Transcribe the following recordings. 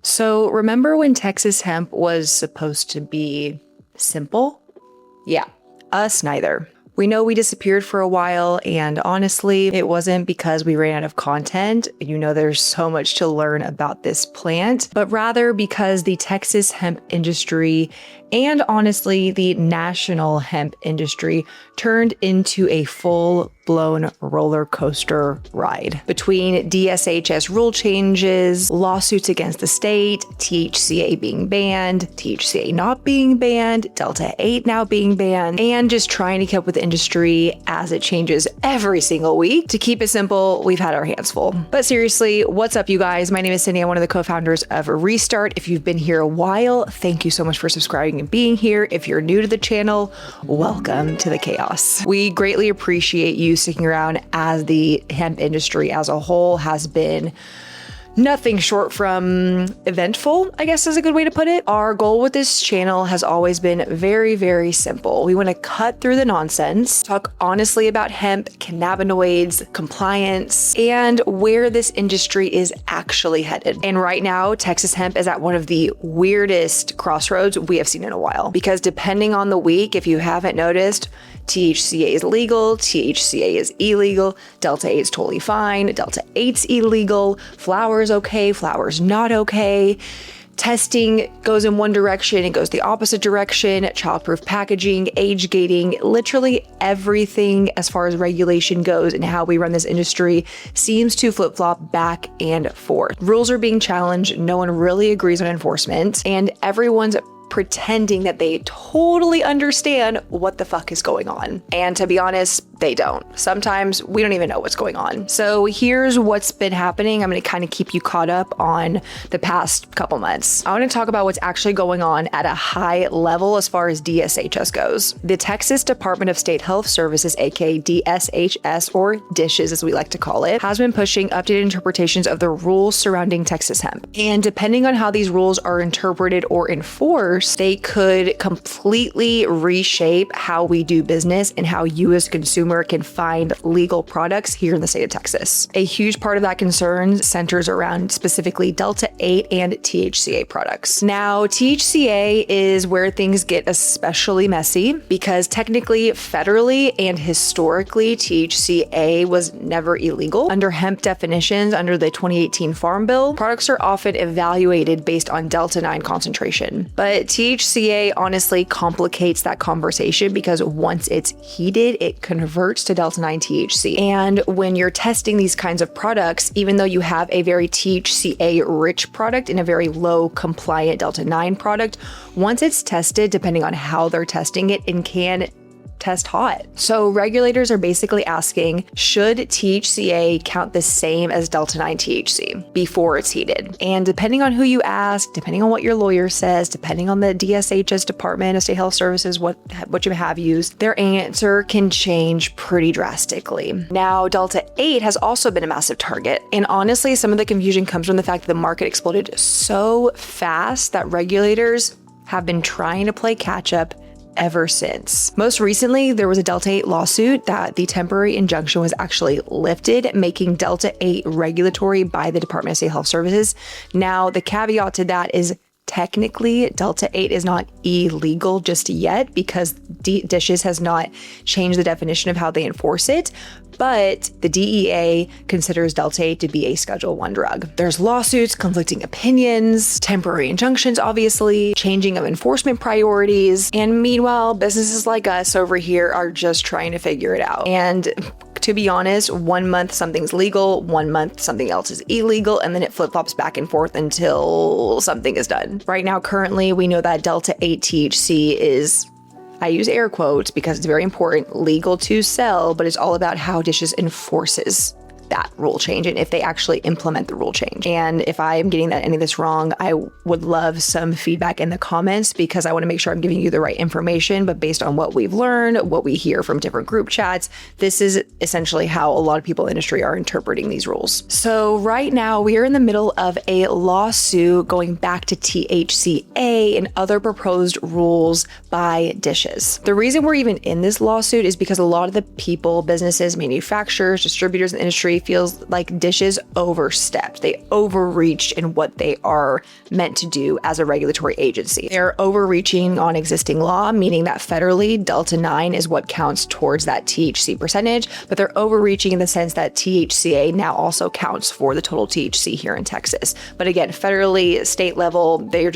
So remember when Texas Hemp was supposed to be simple? Yeah, us neither. We know we disappeared for a while, and honestly, it wasn't because we ran out of content. You know, there's so much to learn about this plant, but rather because the Texas hemp industry and honestly, the national hemp industry turned into a full-blown roller coaster ride. Between DSHS rule changes, lawsuits against the state, THCA being banned, THCA not being banned, Delta-8 now being banned, and just trying to keep up with the industry as it changes every single week. To keep it simple, we've had our hands full. But seriously, what's up, you guys? My name is Cindy. I'm one of the co-founders of Restart. If you've been here a while, thank you so much for subscribing and being here. If you're new to the channel, welcome to the chaos. We greatly appreciate you sticking around, as the hemp industry as a whole has been nothing short from eventful, I guess is a good way to put it. Our goal with this channel has always been very, very simple. We want to cut through the nonsense, talk honestly about hemp, cannabinoids, compliance, and where this industry is actually headed. And right now, Texas Hemp is at one of the weirdest crossroads we have seen in a while. Because depending on the week, if you haven't noticed, THCA is legal, THCA is illegal, Delta-8 is totally fine, Delta-8's illegal, flower's okay, flower's not okay. Testing goes in one direction, it goes the opposite direction, childproof packaging, age gating, literally everything as far as regulation goes and how we run this industry seems to flip-flop back and forth. Rules are being challenged, no one really agrees on enforcement, and everyone's pretending that they totally understand what the fuck is going on. And to be honest, they don't. Sometimes we don't even know what's going on. So here's what's been happening. I'm going to kind of keep you caught up on the past couple months. I want to talk about what's actually going on at a high level as far as DSHS goes. The Texas Department of State Health Services, aka DSHS, or DISHES as we like to call it, has been pushing updated interpretations of the rules surrounding Texas hemp. And depending on how these rules are interpreted or enforced, they could completely reshape how we do business and how you as a consumer can find legal products here in the state of Texas. A huge part of that concern centers around specifically Delta-8 and THCA products. Now, THCA is where things get especially messy because technically, federally, and historically, THCA was never illegal. Under hemp definitions, under the 2018 Farm Bill, products are often evaluated based on Delta-9 concentration. But THCA honestly complicates that conversation because once it's heated, it converts to Delta-9 THC. And when you're testing these kinds of products, even though you have a very THCA rich product and a very low compliant Delta-9 product, once it's tested, depending on how they're testing it, it can test hot. So regulators are basically asking, should THCA count the same as Delta-9 THC before it's heated? And depending on who you ask, depending on what your lawyer says, depending on the DSHS Department of State Health Services, what you have used, their answer can change pretty drastically. Now, Delta-8 has also been a massive target. And honestly, some of the confusion comes from the fact that the market exploded so fast that regulators have been trying to play catch up ever since. Most recently, there was a Delta-8 lawsuit that the temporary injunction was actually lifted, making Delta-8 regulatory by the Department of State Health Services. Now, the caveat to that is technically Delta-8 is not illegal just yet because DISHES has not changed the definition of how they enforce it, but the DEA considers Delta-8 to be a Schedule I drug. There's lawsuits, conflicting opinions, temporary injunctions, obviously, changing of enforcement priorities, and meanwhile, businesses like us over here are just trying to figure it out. And to be honest, 1 month something's legal, 1 month something else is illegal, and then it flip-flops back and forth until something is done. Right now, currently, we know that Delta-8 THC is, I use air quotes because it's very important, legal to sell, but it's all about how DISHES enforces that rule change and if they actually implement the rule change. And if I am getting any of this wrong, I would love some feedback in the comments because I want to make sure I'm giving you the right information. But based on what we've learned, what we hear from different group chats, this is essentially how a lot of people in the industry are interpreting these rules. So right now we are in the middle of a lawsuit going back to THCA and other proposed rules by DISHES. The reason we're even in this lawsuit is because a lot of the people, businesses, manufacturers, distributors in the industry feels like dishes overstepped. They overreached in what they are meant to do as a regulatory agency. They're overreaching on existing law, meaning that federally, Delta-9 is what counts towards that THC percentage, but they're overreaching in the sense that THCA now also counts for the total THC here in Texas. But again, federally, state level, they're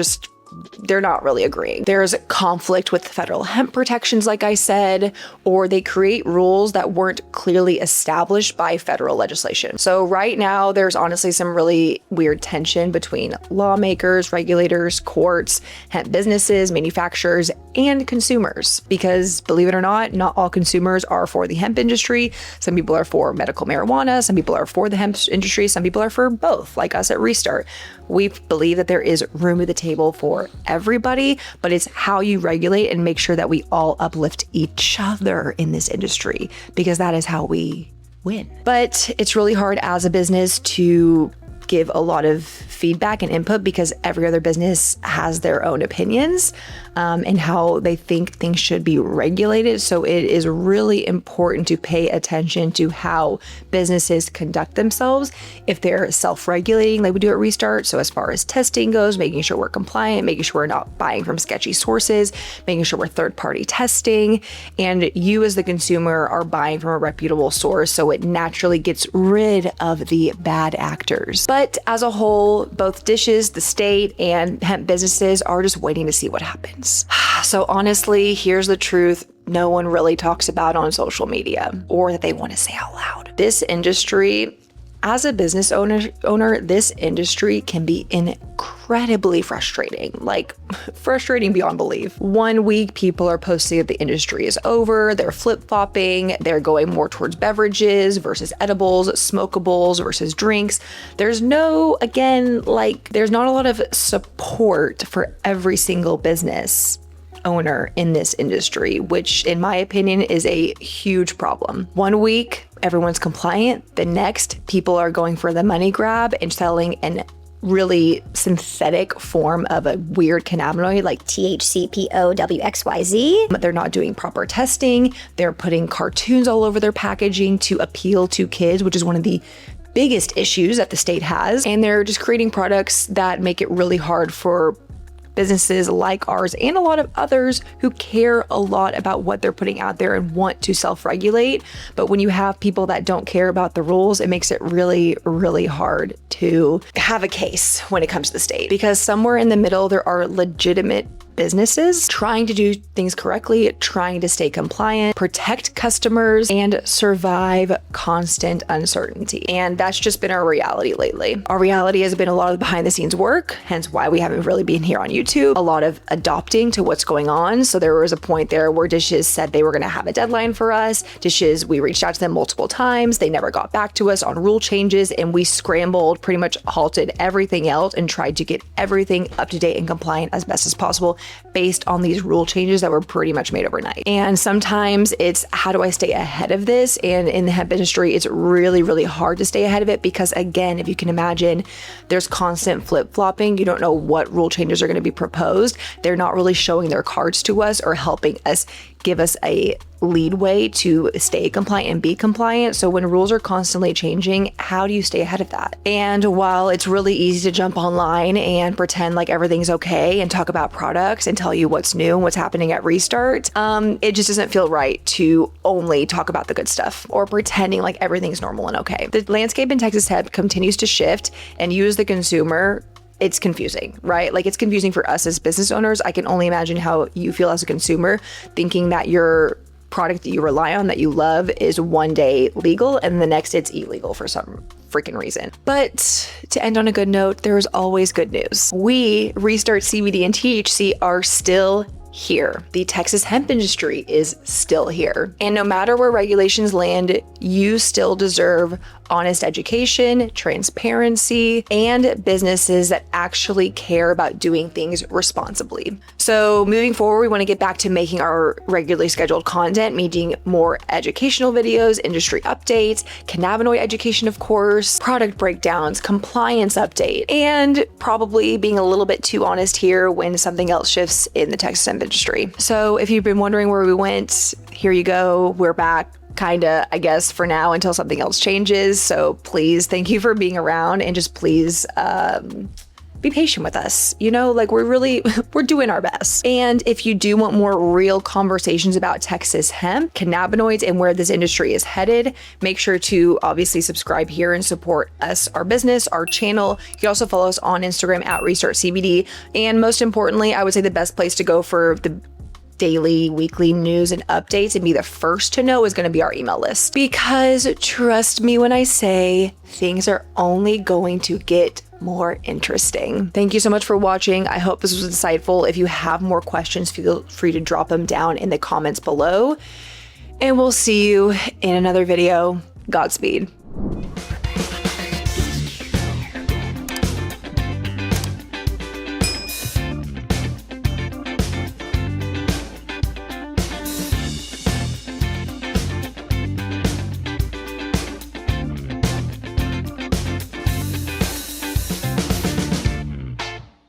not really agreeing. There's conflict with federal hemp protections, like I said, or they create rules that weren't clearly established by federal legislation. So right now, there's honestly some really weird tension between lawmakers, regulators, courts, hemp businesses, manufacturers, and consumers. Because believe it or not all consumers are for the hemp industry. Some people are for medical marijuana. Some people are for the hemp industry. Some people are for both, like us at Restart. We believe that there is room at the table for everybody, but it's how you regulate and make sure that we all uplift each other in this industry, because that is how we win. But it's really hard as a business to give a lot of feedback and input because every other business has their own opinions and how they think things should be regulated. So it is really important to pay attention to how businesses conduct themselves. If they're self-regulating, like we do at Restart. So as far as testing goes, making sure we're compliant, making sure we're not buying from sketchy sources, making sure we're third-party testing, and you as the consumer are buying from a reputable source. So it naturally gets rid of the bad actors. But as a whole, both dishes, the state, and hemp businesses are just waiting to see what happens. So honestly, here's the truth. No one really talks about on social media or that they want to say out loud. This industry, as a business owner, this industry can be incredibly frustrating, like frustrating beyond belief. 1 week, people are posting that the industry is over. They're flip-flopping. They're going more towards beverages versus edibles, smokables versus drinks. There's not a lot of support for every single business owner in this industry, which in my opinion is a huge problem. 1 week, everyone's compliant. The next, people are going for the money grab and selling an really synthetic form of a weird cannabinoid like THCPOWXYZ. They're not doing proper testing. They're putting cartoons all over their packaging to appeal to kids, which is one of the biggest issues that the state has. And they're just creating products that make it really hard for businesses like ours and a lot of others who care a lot about what they're putting out there and want to self-regulate. But when you have people that don't care about the rules, it makes it really, really hard to have a case when it comes to the state. Because somewhere in the middle, there are legitimate businesses trying to do things correctly, trying to stay compliant, protect customers, and survive constant uncertainty. And that's just been our reality lately. Our reality has been a lot of behind the scenes work, hence why we haven't really been here on YouTube. A lot of adopting to what's going on. So there was a point there where Dishes said they were going to have a deadline for us. Dishes, we reached out to them multiple times. They never got back to us on rule changes, and we scrambled, pretty much halted everything else and tried to get everything up to date and compliant as best as possible based on these rule changes that were pretty much made overnight. And sometimes it's, how do I stay ahead of this? And in the hemp industry, it's really, really hard to stay ahead of it because, again, if you can imagine, there's constant flip-flopping. You don't know what rule changes are going to be proposed. They're not really showing their cards to us or helping us give us a leadway to stay compliant and be compliant. So when rules are constantly changing, how do you stay ahead of that? And while it's really easy to jump online and pretend like everything's okay and talk about products and tell you what's new and what's happening at Restart, it just doesn't feel right to only talk about the good stuff or pretending like everything's normal and okay. The landscape in Texas hemp continues to shift, and you as the consumer, it's confusing, right? Like, it's confusing for us as business owners. I can only imagine how you feel as a consumer, thinking that your product that you rely on, that you love, is one day legal and the next it's illegal for some freaking reason. But to end on a good note, there's always good news. We, Restart CBD and THC, are still here. The Texas hemp industry is still here. And no matter where regulations land, you still deserve honest education, transparency, and businesses that actually care about doing things responsibly. So moving forward, we want to get back to making our regularly scheduled content, meaning more educational videos, industry updates, cannabinoid education, of course, product breakdowns, compliance update, and probably being a little bit too honest here when something else shifts in the Texas hemp industry. So if you've been wondering where we went, here you go. We're back. kinda, I guess, for now until something else changes. So please, thank you for being around, and just please, be patient with us. You know, like we're doing our best. And if you do want more real conversations about Texas hemp, cannabinoids, and where this industry is headed, make sure to obviously subscribe here and support us, our business, our channel. You can also follow us on Instagram at RestartCBD. And most importantly, I would say the best place to go for the daily, weekly news and updates and be the first to know is going to be our email list. Because trust me when I say things are only going to get more interesting. Thank you so much for watching. I hope this was insightful. If you have more questions, feel free to drop them down in the comments below. And we'll see you in another video. Godspeed.